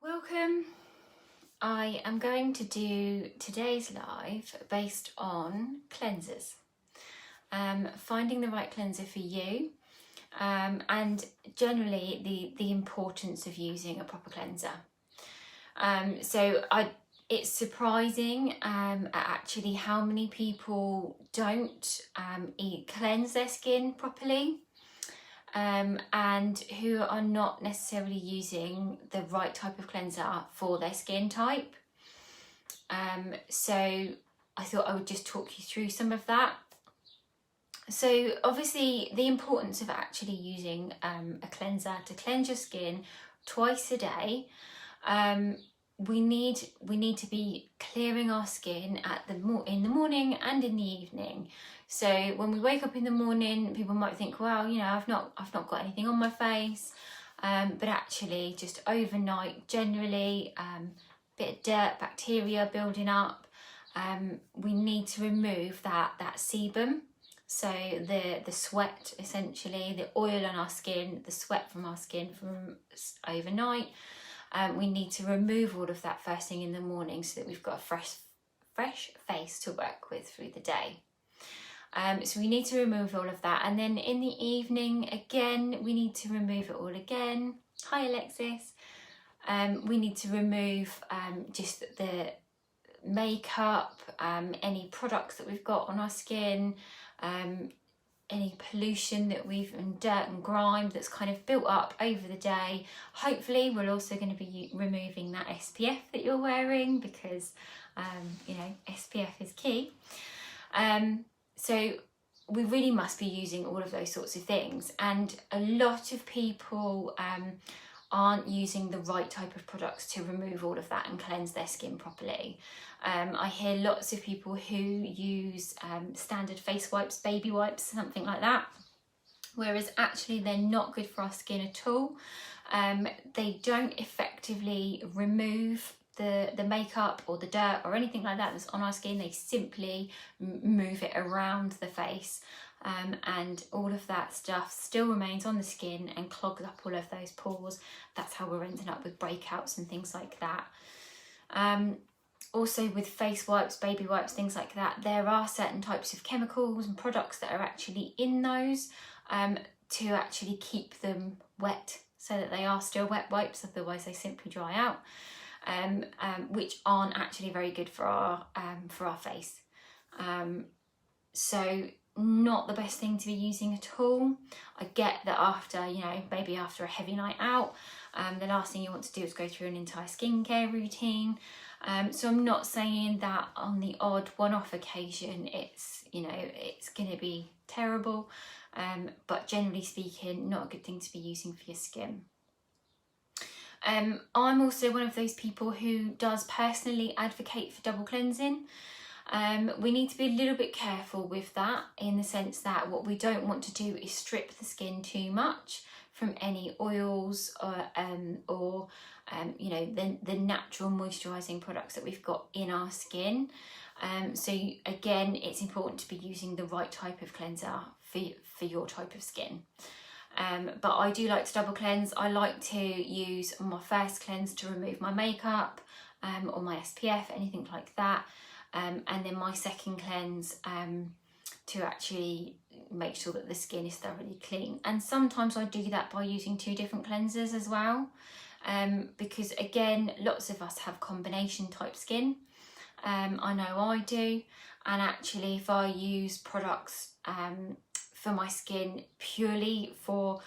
Welcome. I am going to do today's live based on cleansers, finding the right cleanser for you, and generally the importance of using a proper cleanser. It's surprising actually how many people don't cleanse their skin properly. And who are not necessarily using the right type of cleanser for their skin type. So I thought I would just talk you through some of that. So obviously the importance of actually using a cleanser to cleanse your skin twice a day. We need to be clearing our skin in the morning and in the evening. So when we wake up in the morning, people might think, well, you know, I've not got anything on my face, but actually just overnight, generally, bit of dirt, bacteria building up. We need to remove that sebum. So the sweat, essentially, the oil on our skin, the sweat from our skin from overnight. We need to remove all of that first thing in the morning so that we've got a fresh face to work with through the day. So we need to remove all of that, and then in the evening again we need to remove it all again. Hi Alexis. We need to remove just the makeup, any products that we've got on our skin, any pollution that and dirt and grime that's kind of built up over the day. Hopefully we're also going to be removing that SPF that you're wearing, because you know, SPF is key. So we really must be using all of those sorts of things, and a lot of people aren't using the right type of products to remove all of that and cleanse their skin properly. I hear lots of people who use standard face wipes, baby wipes, something like that, whereas actually they're not good for our skin at all. They don't effectively remove the makeup or the dirt or anything like that that's on our skin. They simply move it around the face, and all of that stuff still remains on the skin and clogs up all of those pores. That's how we're ending up with breakouts and things like that. Also with face wipes, baby wipes, things like that, there are certain types of chemicals and products that are actually in those to actually keep them wet, so that they are still wet wipes, otherwise they simply dry out. Which aren't actually very good for our face. So not the best thing to be using at all. I get that after, you know, maybe after a heavy night out, the last thing you want to do is go through an entire skincare routine. So I'm not saying that on the odd one-off occasion it's, you know, it's going to be terrible, but generally speaking, not a good thing to be using for your skin. I'm also one of those people who does personally advocate for double cleansing. We need to be a little bit careful with that, in the sense that what we don't want to do is strip the skin too much from any oils or you know, the natural moisturising products that we've got in our skin. So again, it's important to be using the right type of cleanser for your type of skin. But I do like to double cleanse. I like to use my first cleanse to remove my makeup or my SPF, anything like that, and then my second cleanse to actually make sure that the skin is thoroughly clean. And sometimes I do that by using two different cleansers as well, because again, lots of us have combination type skin. I know I do, and actually if I use products for my skin purely for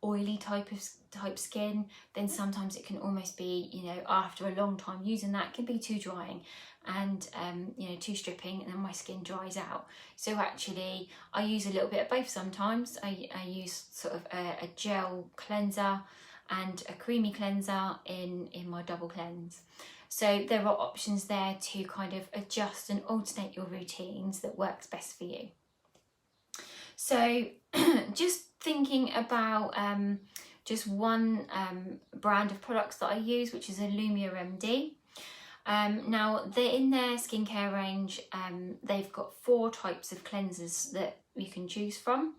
oily type skin, then sometimes it can almost be, you know, after a long time using that, it can be too drying and you know, too stripping, and then my skin dries out. So actually I use a little bit of both sometimes. I use sort of a gel cleanser and a creamy cleanser in my double cleanse. So there are options there to kind of adjust and alternate your routines that works best for you. So just thinking about just one brand of products that I use, which is Illumia MD. Now in their skincare range, they've got 4 types of cleansers that you can choose from.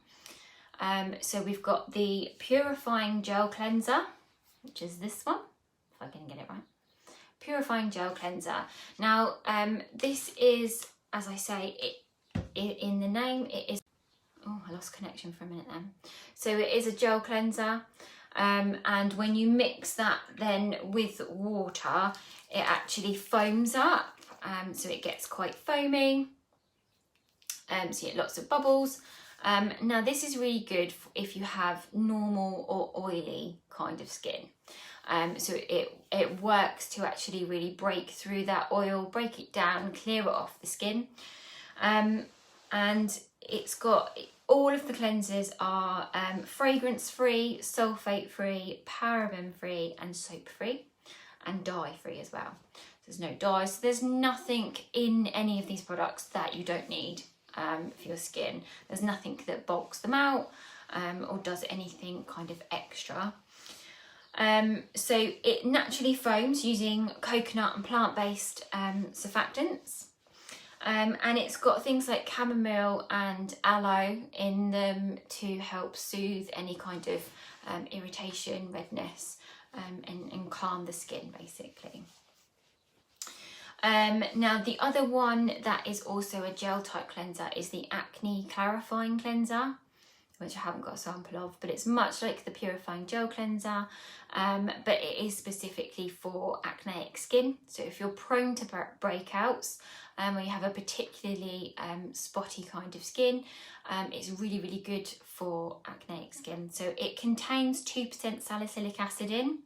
So we've got the Purifying Gel Cleanser, which is this one. If I can get it right. Purifying Gel Cleanser. Now, this is, as I say, in the name, it is, oh, I lost connection for a minute then. So it is a gel cleanser, and when you mix that then with water, it actually foams up, so it gets quite foamy, so you get lots of bubbles. Now this is really good if you have normal or oily kind of skin. So it works to actually really break through that oil, break it down, clear it off the skin. And it's got, all of the cleansers are fragrance free, sulfate free, paraben free, and soap free, and dye free as well. There's no dyes, so there's nothing in any of these products that you don't need for your skin. There's nothing that bulks them out or does anything kind of extra. So it naturally foams using coconut and plant-based surfactants. And it's got things like chamomile and aloe in them to help soothe any kind of irritation, redness, and calm the skin basically. Now the other one that is also a gel type cleanser is the Acne Clarifying Cleanser, which I haven't got a sample of, but it's much like the Purifying Gel Cleanser, but it is specifically for acneic skin. So if you're prone to breakouts, or you have a particularly spotty kind of skin, it's really, really good for acneic skin. So it contains 2% salicylic acid in.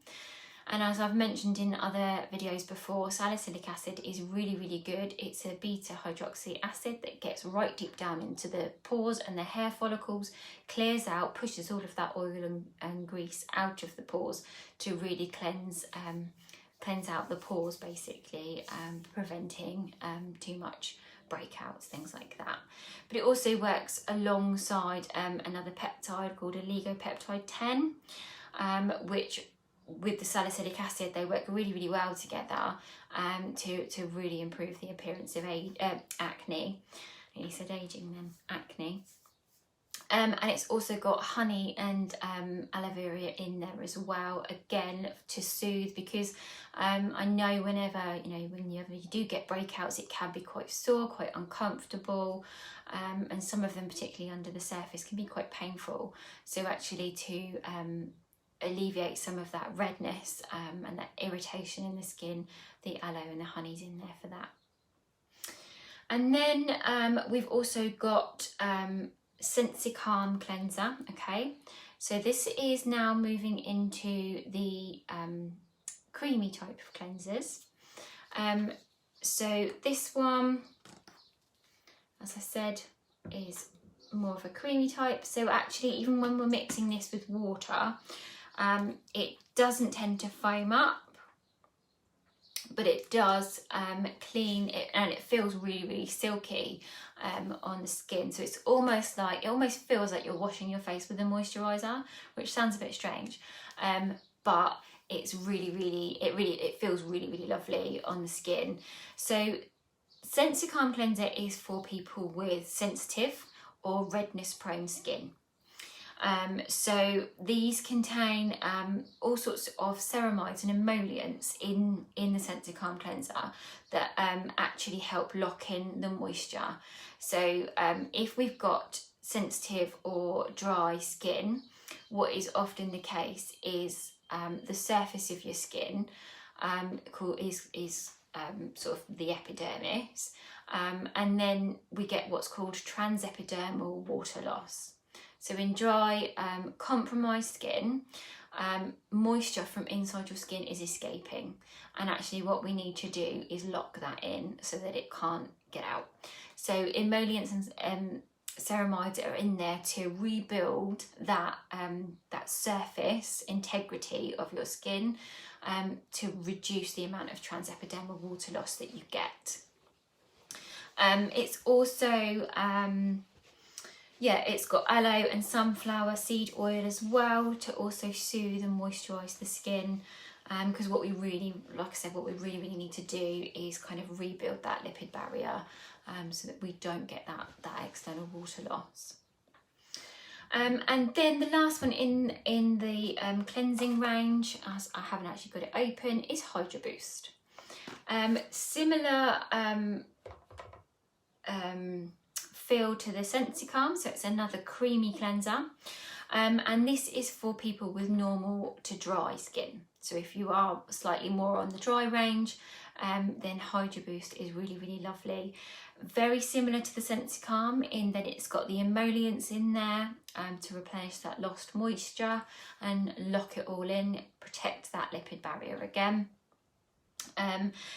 And as I've mentioned in other videos before, salicylic acid is really, really good. It's a beta hydroxy acid that gets right deep down into the pores and the hair follicles, clears out, pushes all of that oil and grease out of the pores to really cleanse out the pores basically, preventing too much breakouts, things like that. But it also works alongside another peptide called oligopeptide 10, which with the salicylic acid, they work really, really well together to really improve the appearance of acne. I nearly said aging then, acne. And it's also got honey and aloe vera in there as well, again to soothe, because I know whenever you do get breakouts, it can be quite sore, quite uncomfortable, and some of them, particularly under the surface, can be quite painful. So actually to alleviate some of that redness and that irritation in the skin, the aloe and the honey's in there for that. And then we've also got Sensicalm Cleanser. Okay, so this is now moving into the creamy type of cleansers. So this one, as I said, is more of a creamy type. So actually, even when we're mixing this with water, it doesn't tend to foam up, but it does clean it, and it feels really, really silky on the skin. So it's almost like, it almost feels like you're washing your face with a moisturizer, which sounds a bit strange, but it's really, it feels really, really lovely on the skin. So Sensicalm Cleanser is for people with sensitive or redness prone skin. So these contain all sorts of ceramides and emollients in the Sensicalm Cleanser that actually help lock in the moisture. So if we've got sensitive or dry skin, what is often the case is the surface of your skin is sort of the epidermis, and then we get what's called transepidermal water loss. So in dry, compromised skin, moisture from inside your skin is escaping, and actually what we need to do is lock that in so that it can't get out. So emollients and ceramides are in there to rebuild that that surface integrity of your skin, to reduce the amount of transepidermal water loss that you get. It's also it's got aloe and sunflower seed oil as well to also soothe and moisturise the skin, because what we really, like I said, what we really need to do is kind of rebuild that lipid barrier, so that we don't get that external water loss. And then the last one in the cleansing range, as I haven't actually got it open, is Hydra Boost. Similar feel to the Sensicalm, so it's another creamy cleanser. And this is for people with normal to dry skin. So if you are slightly more on the dry range, then Hydra Boost is really, really lovely. Very similar to the Sensicalm in that it's got the emollients in there to replenish that lost moisture and lock it all in, protect that lipid barrier again.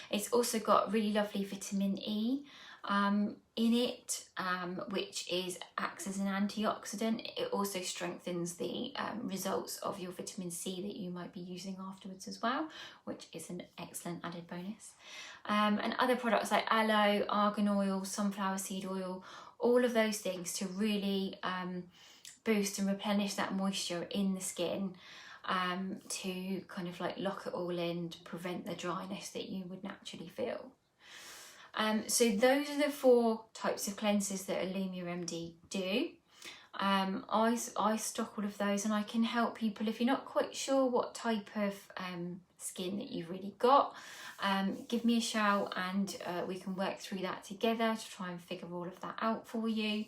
It's also got really lovely vitamin E in it, which acts as an antioxidant. It also strengthens the results of your vitamin C that you might be using afterwards as well, which is an excellent added bonus. And other products like aloe, argan oil, sunflower seed oil, all of those things to really boost and replenish that moisture in the skin, to kind of like lock it all in to prevent the dryness that you would naturally feel. So those are the 4 types of cleansers that Illumia MD do. I stock all of those, and I can help people if you're not quite sure what type of skin that you've really got. Give me a shout and we can work through that together to try and figure all of that out for you.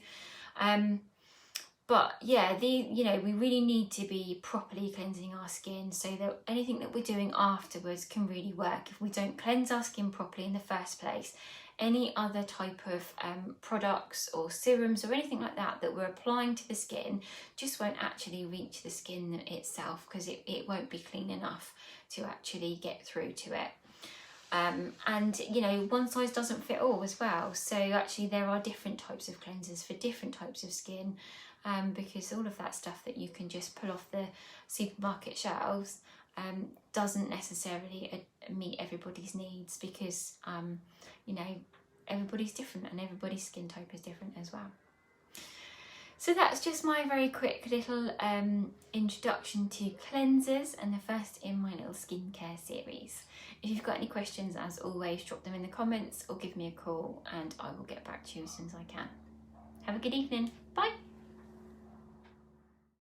But yeah, we really need to be properly cleansing our skin so that anything that we're doing afterwards can really work. If we don't cleanse our skin properly in the first place, any other type of products or serums or anything like that that we're applying to the skin just won't actually reach the skin itself, because it won't be clean enough to actually get through to it. And one size doesn't fit all as well. So actually there are different types of cleansers for different types of skin. Because all of that stuff that you can just pull off the supermarket shelves doesn't necessarily meet everybody's needs, because everybody's different and everybody's skin type is different as well. So that's just my very quick little introduction to cleansers, and the first in my little skincare series. If you've got any questions, as always, drop them in the comments or give me a call and I will get back to you as soon as I can. Have a good evening. Bye.